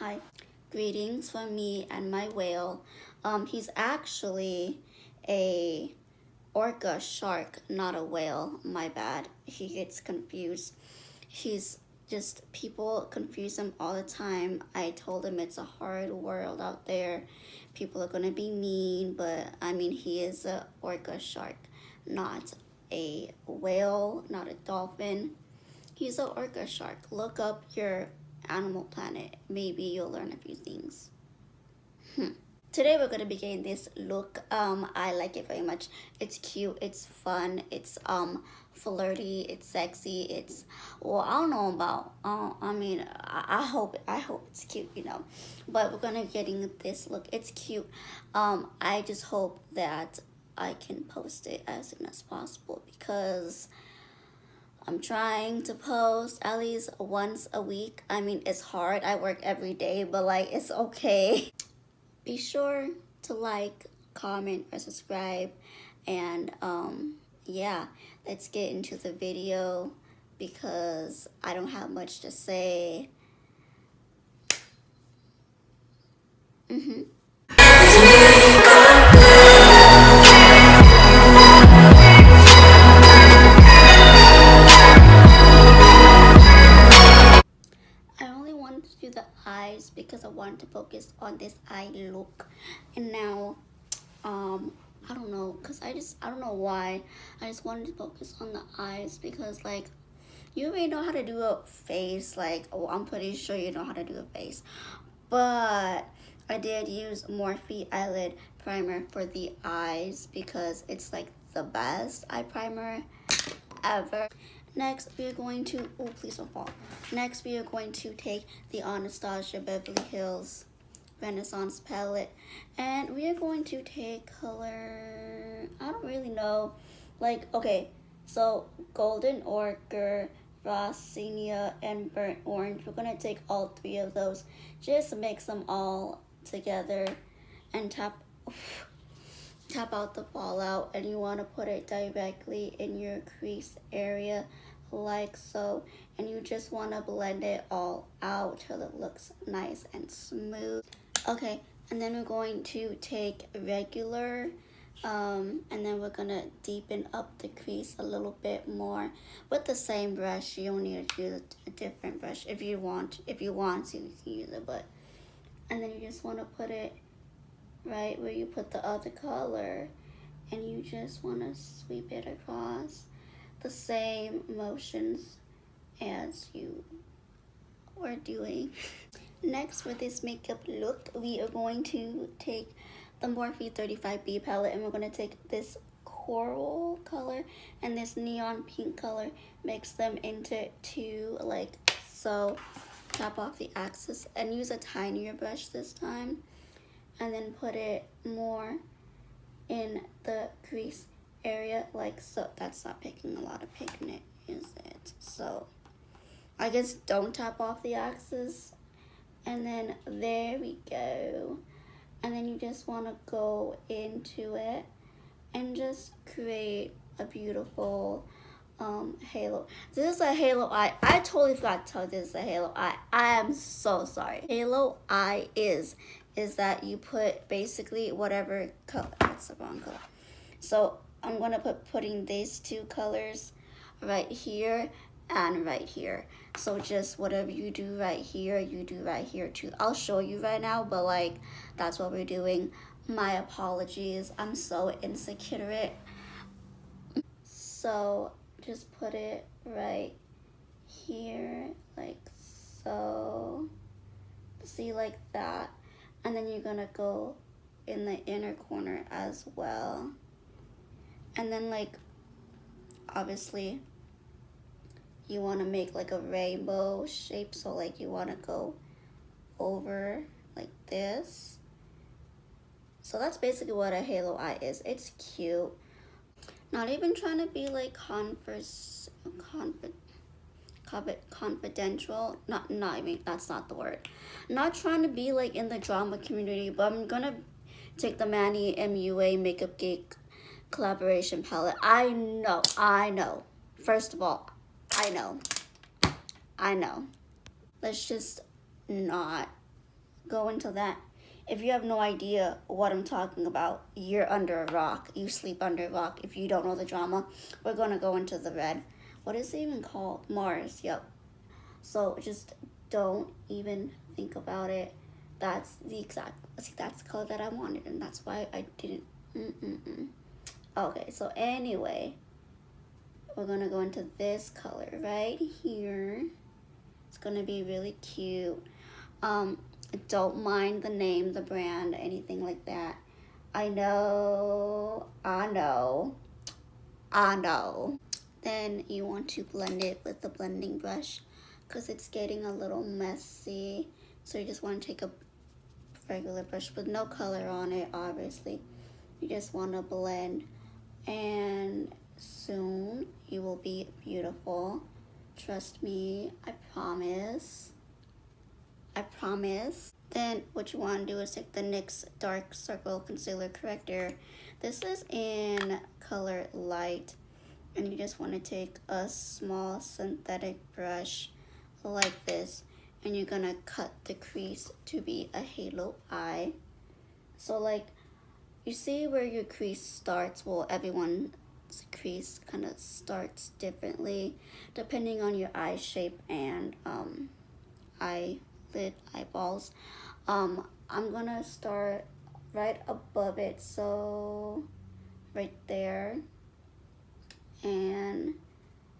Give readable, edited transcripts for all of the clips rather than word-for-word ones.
Hi, greetings from me and my whale. He's actually a orca shark, not a whale. My bad. He gets confused. He's just people confuse him all the time. I told him it's a hard world out there. People are gonna be mean, but I mean he is a orca shark, not a whale, not a dolphin. He's an orca shark. Look up your Animal Planet. Maybe you'll learn a few things. Today we're gonna begin this look. I like it very much. It's cute. It's fun. It's flirty. It's sexy. It's I don't know about. I hope it's cute. But we're gonna getting this look. It's cute. I just hope that I can post it as soon as possible because I'm trying to post at least once a week. I mean, it's hard. I work every day, but like, it's okay. Be sure to like, comment, or subscribe. And yeah, let's get into the video because I don't have much to say. I only wanted to do the eyes because I wanted to focus on this eye look. And now, I don't know, I don't know why. I just wanted to focus on the eyes because, like, you already know how to do a face. Like, oh, I'm pretty sure you know how to do a face. But I did use Morphe eyelid primer for the eyes because it's like the best eye primer ever. Next, we are going to, oh, please don't fall. Next, we are going to take the Anastasia Beverly Hills Renaissance palette, and we are going to take color, I don't really know, like, okay, so Golden Ochre, Rossinia, and Burnt Orange. We're going to take all three of those, just mix them all together, and tap out the fallout, and you want to put it directly in your crease area like so, and you just want to blend it all out till it looks nice and smooth. Okay, and then we're going to take regular and then we're gonna deepen up the crease a little bit more with the same brush. You don't need to use a different brush. If you want to, you can use it, but and then you just want to put it right where you put the other color, and you just want to sweep it across the same motions as you were doing. Next, for this makeup look, we are going to take the Morphe 35B palette, and we're going to take this coral color and this neon pink color, mix them into two like so. Tap off the axis and use a tinier brush this time, and then put it more in the crease area like so. That's not picking a lot of pigment, is it? So I guess don't tap off the axis, and then there we go. And then you just want to go into it and just create a beautiful halo. This is a halo eye. I totally forgot to tell you this is a halo eye. I am so sorry. Halo eye is that you put basically whatever color. That's the wrong color. So I'm gonna putting these two colors right here and right here. So just whatever you do right here, you do right here too. I'll show you right now, but like that's what we're doing. My apologies. I'm so insecure. So just put it right here like so. See, like that. And then you're gonna go in the inner corner as well. And then like obviously you want to make like a rainbow shape, so like you want to go over like this. So that's basically what a halo eye is. It's cute. Not even trying to be like confidential. Not I mean, that's not the word. Not trying to be like in the drama community, but I'm gonna take the Manny MUA Makeup Geek collaboration palette. I know. First of all, I know. Let's just not go into that. If you have no idea what I'm talking about, you're under a rock. You sleep under a rock. If you don't know the drama, we're gonna go into the red. What is it even called? Mars. Yep. So just don't even think about it. That's the exact. See, that's the color that I wanted, and that's why I didn't. Okay. So anyway, we're gonna go into this color right here. It's gonna be really cute. Don't mind the name, the brand, anything like that. I know. Then you want to blend it with the blending brush because it's getting a little messy. So you just want to take a regular brush with no color on it, obviously. You just want to blend, and soon you will be beautiful. Trust me, I promise. Then what you want to do is take the NYX Dark Circle Concealer Corrector. This is in color light, and you just want to take a small synthetic brush like this, and you're gonna cut the crease to be a halo eye. So like, you see where your crease starts? Well, everyone's crease kind of starts differently depending on your eye shape and eyeballs. I'm gonna start right above it, so right there, and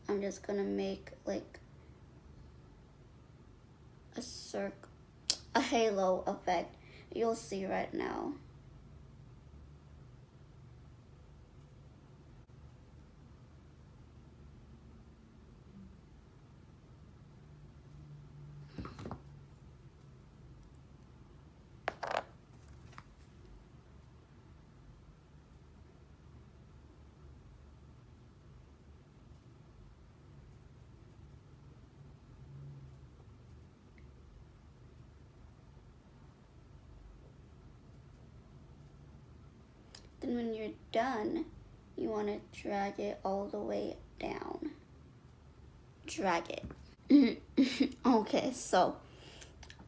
I'm just gonna make like a halo effect. You'll see right now. Then when you're done, you want to drag it all the way down. Drag it. Okay, so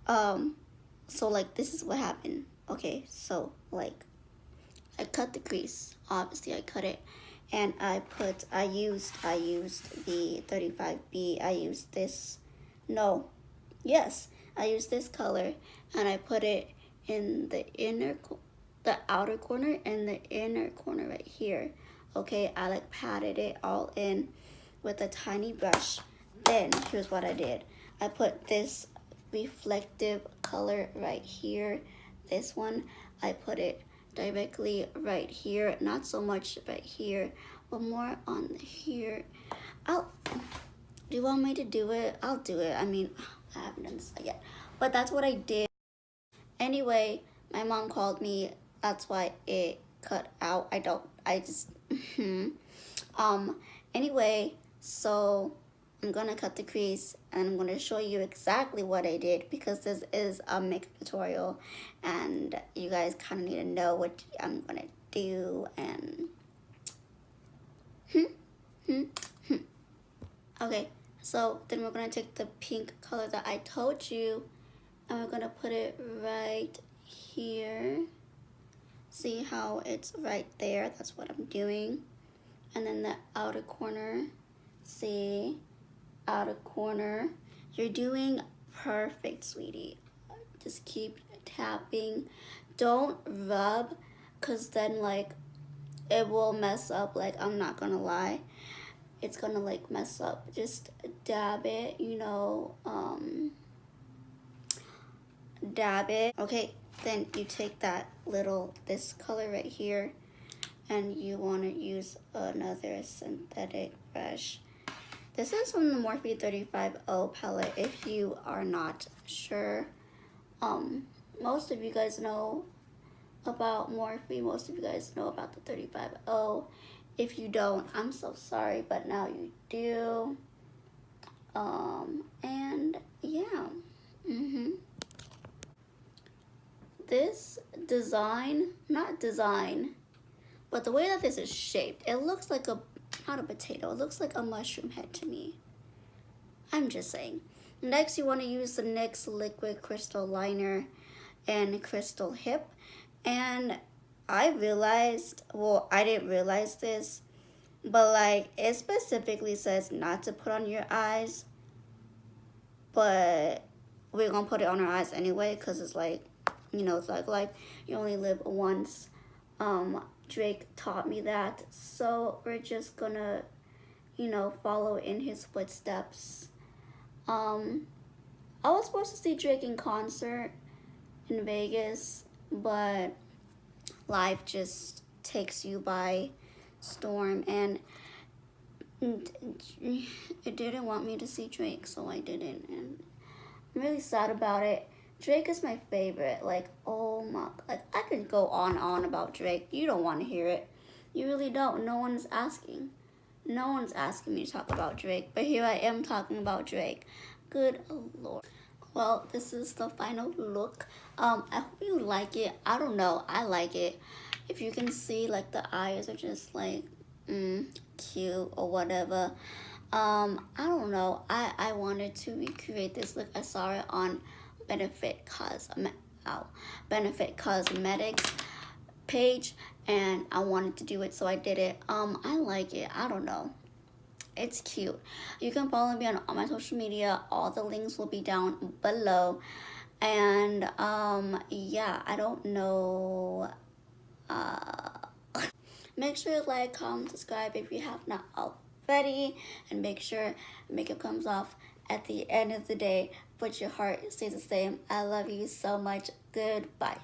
like this is what happened. Okay, so like I cut the crease. Obviously I cut it, and I used the 35B. I used this. No. Yes, I used this color, and I put it in the outer corner and the inner corner right here. Okay, I like patted it all in with a tiny brush. Then here's what I did. I put this reflective color right here. This one, I put it directly right here. Not so much right here, but more on here. Do you want me to do it? I'll do it. I mean, I haven't done this yet, but that's what I did. Anyway, my mom called me. That's why it cut out. Anyway, so I'm gonna cut the crease, and I'm gonna show you exactly what I did, because this is a makeup tutorial and you guys kind of need to know what I'm gonna do. And okay, so then we're gonna take the pink color that I told you, and we're gonna put it right here. See how it's right there? That's what I'm doing. And then the outer corner, see, outer corner. You're doing perfect, sweetie. Just keep tapping. Don't rub, because then like it will mess up. Like, I'm not gonna lie, it's gonna like mess up. Just dab it, dab it. Okay, then you take this color right here, and you want to use another synthetic brush. This is from the Morphe 35O palette, if you are not sure. Most of you guys know about Morphe. Most of you guys know about the 35O. If you don't, I'm so sorry, but now you do. And yeah. This not design, but the way that this is shaped, it looks like not a potato, it looks like a mushroom head to me. I'm just saying. Next, you want to use the NYX Liquid Crystal Liner. and Crystal Hip. And I realized, well, I didn't realize this, but like it specifically says not to put on your eyes, but we're gonna put it on our eyes anyway because it's like, you know, it's like life, you only live once. Drake taught me that, so we're just gonna, you know, follow in his footsteps. I was supposed to see Drake in concert in Vegas, but life just takes you by storm, and it didn't want me to see Drake, so I didn't, and I'm really sad about it. Drake is my favorite. Like, oh my, like I could go on and on about Drake. You don't want to hear it. You really don't. No one's asking. No one's asking me to talk about Drake, but here I am talking about Drake. Good Lord. Well, this is the final look. I hope you like it. I don't know. I like it. If you can see, like the eyes are just like cute or whatever. I don't know. I wanted to recreate this look. I saw it on Benefit Cosmetics page, and I wanted to do it, so I did it. I like it. I don't know. It's cute. You can follow me on all my social media. All the links will be down below. And yeah, I don't know. Make sure to like, comment, subscribe if you have not already, and make sure makeup comes off at the end of the day, but your heart stays the same. I love you so much. Goodbye.